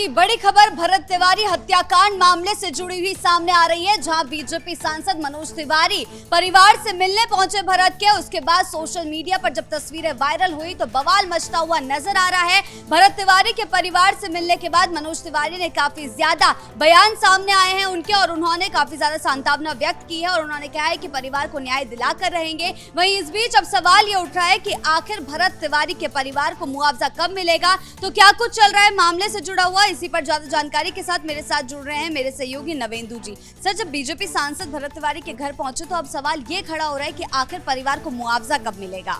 की बड़ी खबर भरत तिवारी हत्याकांड मामले से जुड़ी हुई सामने आ रही है, जहां बीजेपी सांसद मनोज तिवारी परिवार से मिलने पहुंचे भरत के। उसके बाद सोशल मीडिया पर जब तस्वीरें वायरल हुई तो बवाल मचता हुआ नजर आ रहा है। भरत तिवारी के परिवार से मिलने के बाद मनोज तिवारी ने काफी ज्यादा बयान सामने आए हैं उनके, और उन्होंने काफी ज्यादा सांत्वना व्यक्त की है और उन्होंने कहा है कि परिवार को न्याय दिलाकर रहेंगे। वहीं इस बीच अब सवाल ये उठ रहा है कि आखिर भरत तिवारी के परिवार को मुआवजा कब मिलेगा, तो क्या कुछ चल रहा है मामले से जुड़ा हुआ। इसी पर ज्यादा जानकारी के साथ मेरे साथ जुड़ रहे हैं मेरे सहयोगी नवेंदु जी। सर, जब बीजेपी सांसद भरत तिवारी के घर पहुंचे तो अब सवाल ये खड़ा हो रहा है कि आखिर परिवार को मुआवजा कब मिलेगा।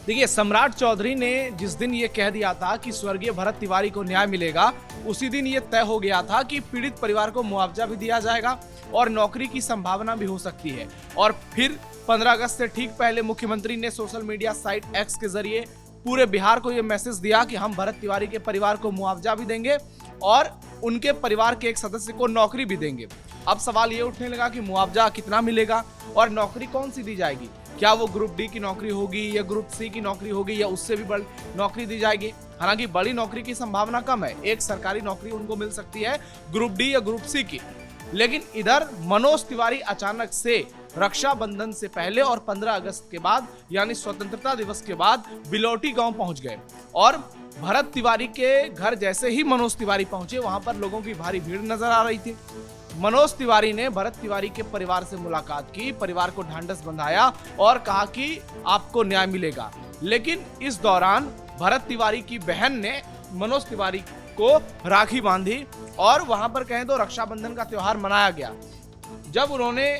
देखिए, सम्राट चौधरी ने जिस दिन ये कह दिया था कि स्वर्गीय भरत तिवारी को न्याय मिलेगा, उसी दिन ये तय हो गया था कि पीड़ित परिवार को मुआवजा भी दिया जाएगा और नौकरी की संभावना भी हो सकती है। और फिर 15 अगस्त से ठीक पहले मुख्यमंत्री ने सोशल मीडिया साइट एक्स के जरिए पूरे बिहार को ये मैसेज दिया कि हम भरत तिवारी के परिवार को मुआवजा भी देंगे और उनके परिवार के एक सदस्य को नौकरी भी देंगे। अब सवाल ये उठने लगा कि मुआवजा कितना मिलेगा और नौकरी कौन सी दी जाएगी। क्या वो ग्रुप डी की नौकरी होगी या ग्रुप सी की नौकरी होगी या उससे भी बड़ी नौकरी दी जाएगी। हालांकि बड़ी नौकरी की संभावना कम है, एक सरकारी नौकरी उनको मिल सकती है ग्रुप डी या ग्रुप सी की। लेकिन इधर मनोज तिवारी अचानक से रक्षाबंधन से पहले और 15 अगस्त के बाद यानी स्वतंत्रता दिवस के बाद बिलौटी गांव पहुंच गए। और भरत तिवारी के घर जैसे ही मनोज तिवारी पहुंचे, वहां पर लोगों की भारी भीड़ नजर आ रही थी। मनोज तिवारी ने भरत तिवारी के परिवार से मुलाकात की, परिवार को ढांढस बंधाया और कहा कि आपको न्याय मिलेगा। लेकिन इस दौरान भरत तिवारी की बहन ने मनोज तिवारी को राखी बांधी और वहां पर कहें तो रक्षाबंधन का त्योहार मनाया गया। जब उन्होंने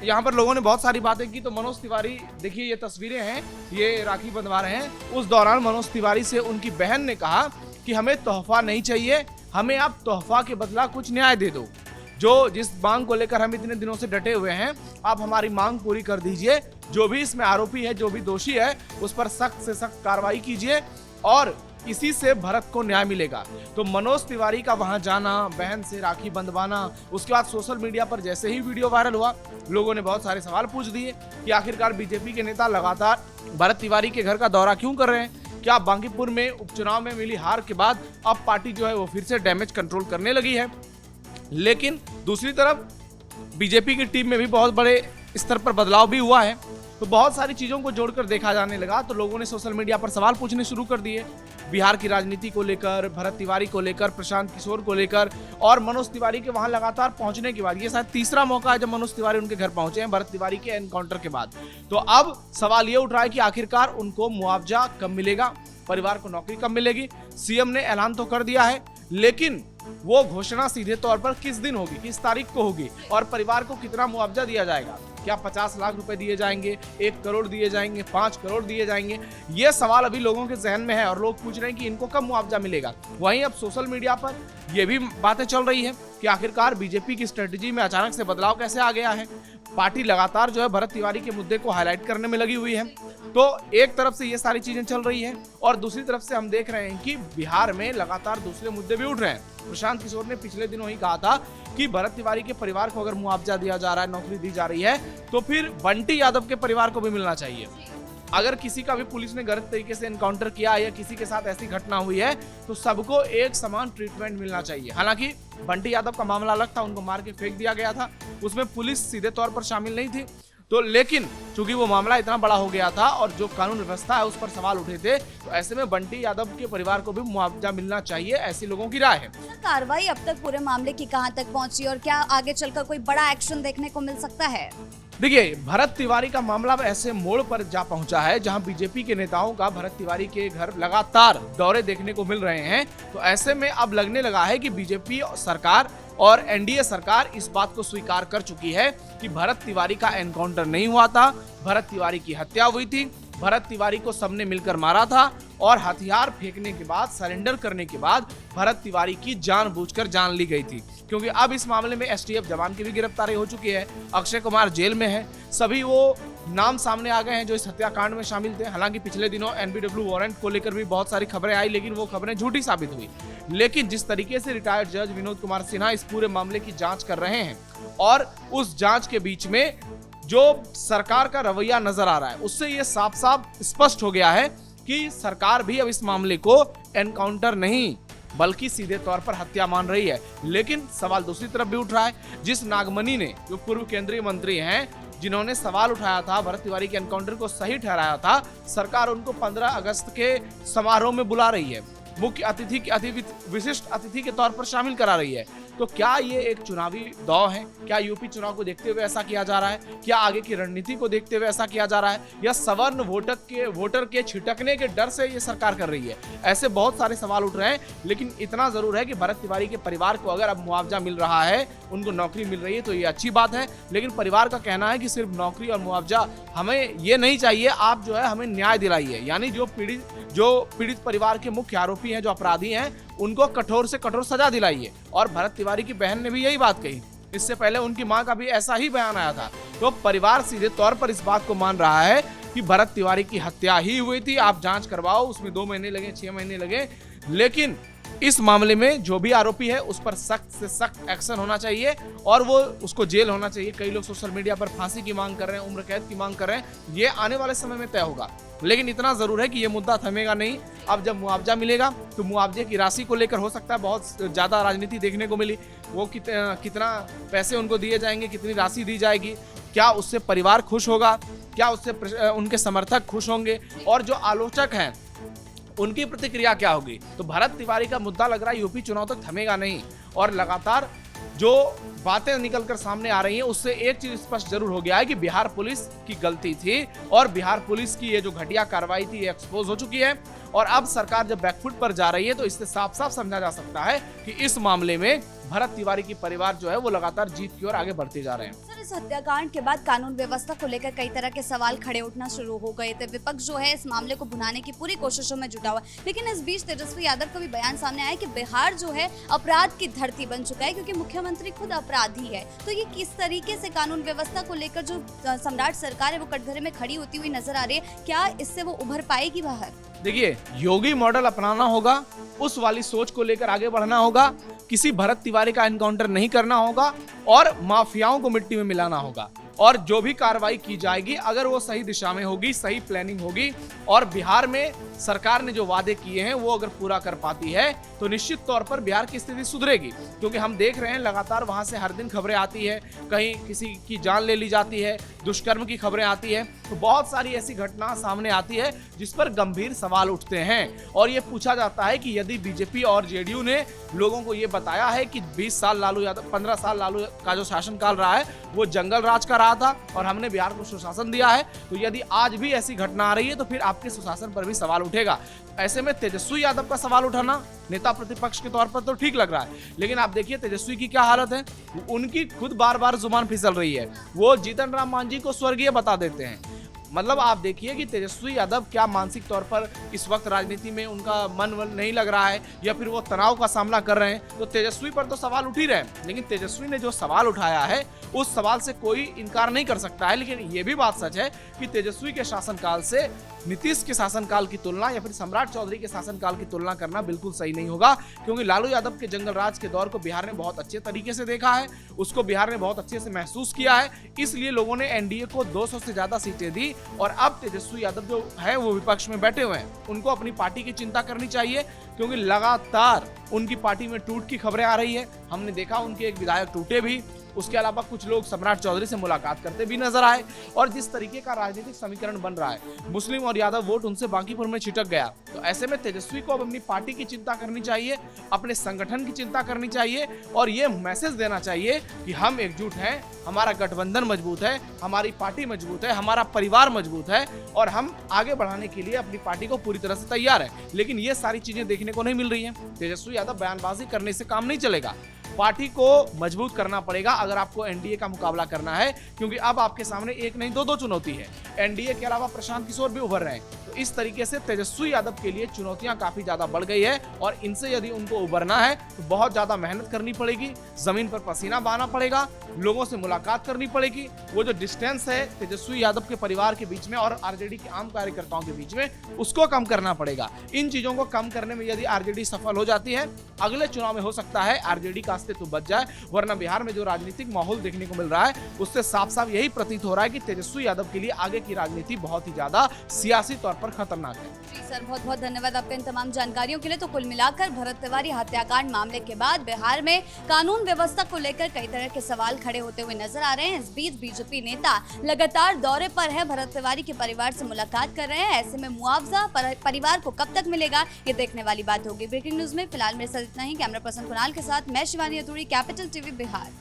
यहाँ पर लोगों ने बहुत सारी बातें की तो मनोज तिवारी, देखिए ये तस्वीरें हैं, ये राखी बंधवा रहे हैं। उस दौरान मनोज तिवारी से उनकी बहन ने कहा कि हमें तोहफा नहीं चाहिए, हमें आप तोहफा के बदला कुछ न्याय दे दो। जो जिस मांग को लेकर हम इतने दिनों से डटे हुए हैं, आप हमारी मांग पूरी कर दीजिए। जो भी इसमें आरोपी है, जो भी दोषी है, उस पर सख्त से सख्त कार्रवाई कीजिए और इसी से भरत को न्याय मिलेगा। तो मनोज तिवारी का वहां जाना, बहन से राखी बंधवाना, उसके बाद सोशल मीडिया पर जैसे ही वीडियो वायरल हुआ, लोगों ने बहुत सारे सवाल पूछ दिए कि आखिरकार बीजेपी के नेता लगातार भरत तिवारी के घर का दौरा क्यों कर रहे हैं। क्या बांकीपुर में उपचुनाव में मिली हार के बाद अब पार्टी जो है वो फिर से डैमेज कंट्रोल करने लगी है। लेकिन दूसरी तरफ बीजेपी की टीम में भी बहुत बड़े स्तर पर बदलाव भी हुआ है। तो बहुत सारी चीजों को जोड़कर देखा जाने लगा तो लोगों ने सोशल मीडिया पर सवाल पूछने शुरू कर दिए, बिहार की राजनीति को लेकर, भरत तिवारी को लेकर, प्रशांत किशोर को लेकर। और मनोज तिवारी के वहां लगातार पहुंचने के बाद ये शायद तीसरा मौका है जब मनोज तिवारी उनके घर पहुंचे हैं भरत तिवारी के एनकाउंटर के बाद। तो अब सवाल ये उठ रहा है कि आखिरकार उनको मुआवजा कब मिलेगा, परिवार को नौकरी कब मिलेगी। सीएम ने ऐलान तो कर दिया है, लेकिन वो घोषणा सीधे तौर पर किस दिन होगी, किस तारीख को होगी और परिवार को कितना मुआवजा दिया जाएगा। क्या 50 लाख रुपए दिए जाएंगे, 1 करोड़ दिए जाएंगे, 5 करोड़ दिए जाएंगे, ये सवाल अभी लोगों के जहन में है और लोग पूछ रहे हैं कि इनको कब मुआवजा मिलेगा। वहीं अब सोशल मीडिया पर ये भी बातें चल रही है कि आखिरकार बीजेपी की स्ट्रेटेजी में अचानक से बदलाव कैसे आ गया है। पार्टी लगातार जो है भरत तिवारी के मुद्दे को हाईलाइट करने में लगी हुई है। तो एक तरफ से ये सारी चीजें चल रही हैं और दूसरी तरफ से हम देख रहे हैं कि बिहार में लगातार दूसरे मुद्दे भी उठ रहे हैं। प्रशांत किशोर ने पिछले दिनों ही कहा था कि भरत तिवारी के परिवार को अगर मुआवजा दिया जा रहा है, नौकरी दी जा रही है, तो फिर बंटी यादव के परिवार को भी मिलना चाहिए। अगर किसी का भी पुलिस ने गलत तरीके से एनकाउंटर किया या किसी के साथ ऐसी घटना हुई है तो सबको एक समान ट्रीटमेंट मिलना चाहिए। हालांकि बंटी यादव का मामला अलग था, उनको मार के फेंक दिया गया था, उसमें पुलिस सीधे तौर पर शामिल नहीं थी। तो लेकिन चूंकि वो मामला इतना बड़ा हो गया था और जो कानून व्यवस्था है उस पर सवाल उठे थे, तो ऐसे में बंटी यादव के परिवार को भी मुआवजा मिलना चाहिए, ऐसी लोगों की राय है। कार्रवाई अब तक पूरे मामले की कहां तक पहुंची और क्या आगे चलकर कोई बड़ा एक्शन देखने को मिल सकता है। देखिए, भरत तिवारी का मामला ऐसे मोड़ पर जा पहुंचा है जहां बीजेपी के नेताओं का भरत तिवारी के घर लगातार दौरे देखने को मिल रहे हैं। तो ऐसे में अब लगने लगा है कि बीजेपी सरकार और एनडीए सरकार इस बात को स्वीकार कर चुकी है कि भरत तिवारी का एनकाउंटर नहीं हुआ था, भरत तिवारी की हत्या हुई थी, भरत तिवारी को सबने मिलकर मारा था और हथियार फेंकने के बाद, सरेंडर करने के बाद भरत तिवारी की जानबूझकर जान ली गई थी। क्योंकि अब इस मामले में एसटीएफ जवान की भी गिरफ्तारी हो चुकी है, अक्षय कुमार जेल में है, सभी वो नाम सामने आ गए हैं जो इस हत्याकांड में शामिल थे। हालांकि पिछले दिनों एनबीडब्ल्यू वारंट को लेकर भी बहुत सारी खबरें आई, लेकिन वो खबरें झूठी साबित हुई। लेकिन जिस तरीके से रिटायर्ड जज विनोद कुमार सिन्हा इस पूरे मामले की जांच कर रहे हैं और उस जांच के बीच में जो सरकार का रवैया नजर आ रहा है, उससे ये साफ साफ स्पष्ट हो गया है कि सरकार भी अब इस मामले को एनकाउंटर नहीं, बल्कि सीधे तौर पर हत्या मान रही है। लेकिन सवाल दूसरी तरफ भी उठ रहा है, जिस नागमणि ने, जो पूर्व केंद्रीय मंत्री हैं, जिन्होंने सवाल उठाया था, भरत तिवारी के एनकाउंटर को सही ठहराया था, सरकार उनको 15 अगस्त के समारोह में बुला रही है, मुख्य अतिथि विशिष्ट अतिथि के तौर पर शामिल करा रही है। तो क्या ये एक चुनावी दौर है? क्या यूपी चुनाव को देखते हुए ऐसा किया जा रहा है? क्या आगे की रणनीति को देखते हुए ऐसा किया जा रहा है, या सवर्ण वोटर के छिटकने के डर से ये सरकार कर रही है? ऐसे बहुत सारे सवाल उठ रहे हैं। लेकिन इतना जरूर है कि भरत तिवारी के परिवार को अगर अब मुआवजा मिल रहा है, उनको नौकरी मिल रही है, तो ये अच्छी बात है। लेकिन परिवार का कहना है कि सिर्फ नौकरी और मुआवजा हमें ये नहीं चाहिए, आप जो है हमें न्याय दिलाइए। यानी जो पीड़ित परिवार के मुख्य आरोपी हैं, जो अपराधी हैं, उनको कठोर से कठोर सजा दिलाइए। और भरत तिवारी की बहन ने भी यही बात कही। इससे पहले उनकी मां का भी ऐसा ही बयान आया था। तो परिवार सीधे तौर पर इस बात को मान रहा है कि भरत तिवारी की हत्या ही हुई थी। आप जांच करवाओ, उसमें 2 महीने लगे, 6 महीने लगे, लेकिन इस मामले में जो भी आरोपी है उस पर सख्त से सख्त एक्शन होना चाहिए और वो उसको जेल होना चाहिए। कई लोग सोशल मीडिया पर फांसी की मांग कर रहे हैं, उम्र कैद की मांग कर रहे हैं। ये आने वाले समय में तय होगा। लेकिन इतना जरूर है कि ये मुद्दा थमेगा नहीं। अब जब मुआवजा मिलेगा तो मुआवजे की राशि को लेकर हो सकता है बहुत ज्यादा राजनीति देखने को मिली। वो कितना पैसे उनको दिए जाएंगे, कितनी राशि दी जाएगी, क्या उससे परिवार खुश होगा, क्या उससे उनके समर्थक खुश होंगे, और जो आलोचक हैं उनकी प्रतिक्रिया क्या होगी। तो भरत तिवारी का मुद्दा लग रहा है यूपी चुनाव तक थमेगा नहीं। और लगातार जो बातें निकलकर सामने आ रही हैं, उससे एक चीज स्पष्ट जरूर हो गया है कि बिहार पुलिस की गलती थी और बिहार पुलिस की ये जो घटिया कार्रवाई थी ये एक्सपोज हो चुकी है। और अब सरकार जब बैकफुट पर जा रही है तो इससे साफ साफ समझा जा सकता है कि इस मामले में भरत तिवारी की परिवार जो है वो लगातार जीत की ओर आगे बढ़ते जा रहे हैं। सर, इस हत्याकांड के बाद कानून व्यवस्था को लेकर कई तरह के सवाल खड़े उठना शुरू हो गए थे। विपक्ष जो है इस मामले को भुनाने की पूरी कोशिशों में जुटा हुआ है। लेकिन इस बीच तेजस्वी यादव का भी बयान सामने आया कि बिहार जो है अपराध की धरती बन चुका है, क्योंकि मुख्यमंत्री खुद अपराधी है। तो ये किस तरीके से कानून व्यवस्था को लेकर जो सम्राट सरकार है वो कटघरे में खड़ी होती हुई नजर आ रही है, क्या इससे वो उभर पाएगी बाहर? देखिए, योगी मॉडल अपनाना होगा, उस वाली सोच को लेकर आगे बढ़ना होगा, किसी भरत तिवारी का एनकाउंटर नहीं करना होगा और माफियाओं को मिट्टी में मिलाना होगा। और जो भी कार्रवाई की जाएगी अगर वो सही दिशा में होगी, सही प्लानिंग होगी और बिहार में सरकार ने जो वादे किए हैं वो अगर पूरा कर पाती है तो निश्चित तौर पर बिहार की स्थिति सुधरेगी। क्योंकि हम देख रहे हैं लगातार वहां से हर दिन खबरें आती है, कहीं किसी की जान ले ली जाती है, दुष्कर्म की खबरें आती है, तो बहुत सारी ऐसी घटना सामने आती है जिस पर गंभीर सवाल उठते हैं। और ये पूछा जाता है कि यदि बीजेपी और जेडीयू ने लोगों को ये बताया है कि 20 साल लालू यादव 15 साल लालू का जो शासनकाल रहा है वो जंगल राज का रहा था और हमने बिहार को सुशासन दिया है, तो यदि आज भी ऐसी घटना आ रही है तो फिर आपके सुशासन पर भी सवाल उठेगा। ऐसे में तेजस्वी यादव का सवाल उठाना नेता प्रतिपक्ष के तौर पर तो ठीक लग रहा है, लेकिन आप देखिए तेजस्वी की क्या हालत है। उनकी खुद बार बार जुबान फिसल रही है, वो जीतन राम मांझी को स्वर्गीय बता देते हैं। मतलब आप देखिए कि तेजस्वी यादव क्या मानसिक तौर पर इस वक्त राजनीति में उनका मन नहीं लग रहा है या फिर वो तनाव का सामना कर रहे हैं। तो तेजस्वी पर तो सवाल उठ ही रहे हैं, लेकिन तेजस्वी ने जो सवाल उठाया है उस सवाल से कोई इनकार नहीं कर सकता है। लेकिन ये भी बात सच है कि तेजस्वी के शासनकाल से नीतीश के शासनकाल की तुलना या फिर सम्राट चौधरी के शासनकाल की तुलना करना बिल्कुल सही नहीं होगा, क्योंकि लालू यादव के जंगल राज के दौर को बिहार ने बहुत अच्छे तरीके से देखा है, उसको बिहार ने बहुत अच्छे से महसूस किया है। इसलिए लोगों ने एनडीए को 200 से ज्यादा सीटें दी और अब तेजस्वी यादव जो है वो विपक्ष में बैठे हुए हैं। उनको अपनी पार्टी की चिंता करनी चाहिए, क्योंकि लगातार उनकी पार्टी में टूट की खबरें आ रही है। हमने देखा उनके एक विधायक टूटे भी, उसके अलावा कुछ लोग सम्राट चौधरी से मुलाकात करते भी नजर आए। और जिस तरीके का राजनीतिक समीकरण बन रहा है, मुस्लिम और यादव वोट उनसे बांकीपुर में छिटक गया, तो ऐसे में तेजस्वी को अब अपनी पार्टी की चिंता करनी चाहिए, अपने संगठन की चिंता करनी चाहिए और ये मैसेज देना चाहिए कि हम एकजुट हैं, हमारा गठबंधन मजबूत है, हमारी पार्टी मजबूत है, हमारा परिवार मजबूत है और हम आगे बढ़ाने के लिए अपनी पार्टी को पूरी तरह से तैयार है। लेकिन ये सारी चीजें देखने को नहीं मिल रही है। तेजस्वी यादव बयानबाजी करने से काम नहीं चलेगा, पार्टी को मजबूत करना पड़ेगा अगर आपको एनडीए का मुकाबला करना है, क्योंकि अब आपके सामने एक नहीं दो चुनौती है। एनडीए के अलावा प्रशांत किशोर भी उभर रहे हैं, तो इस तरीके से तेजस्वी यादव के लिए चुनौतियां काफी ज्यादा बढ़ गई है और इनसे यदि उनको उभरना है तो बहुत ज्यादा मेहनत करनी पड़ेगी, जमीन पर पसीना बहाना पड़ेगा, लोगों से मुलाकात करनी पड़ेगी। वो जो डिस्टेंस है तेजस्वी यादव के परिवार के बीच में और आरजेडी के आम कार्यकर्ताओं के बीच में, उसको कम करना पड़ेगा। इन चीजों को कम करने में यदि आरजेडी सफल हो जाती है, अगले चुनाव में हो सकता है आरजेडी का रास्ते तो बच जाए, वरना बिहार में जो राजनीतिक माहौल देखने को मिल रहा है उससे साफ साफ यही प्रतीत हो रहा है कि तेजस्वी यादव के लिए आगे की राजनीति बहुत ही ज्यादा सियासी तौर पर खतरनाक है। जी सर, बहुत बहुत धन्यवाद आपके इन तमाम जानकारियों के लिए। तो कुल मिलाकर भरत तिवारी हत्याकांड मामले के बाद बिहार में कानून व्यवस्था को लेकर कई तरह के सवाल खड़े होते हुए नजर आ रहे हैं। इस बीच बीजेपी नेता लगातार दौरे पर है, भरत तिवारी के परिवार से मुलाकात कर रहे हैं। ऐसे में मुआवजा परिवार को कब तक मिलेगा, ये देखने वाली बात होगी। ब्रेकिंग न्यूज में फिलहाल मेरे साथ इतना ही। कैमरा पर्सन कुणाल के साथ मैं शिवानी अतुरी, कैपिटल टीवी बिहार।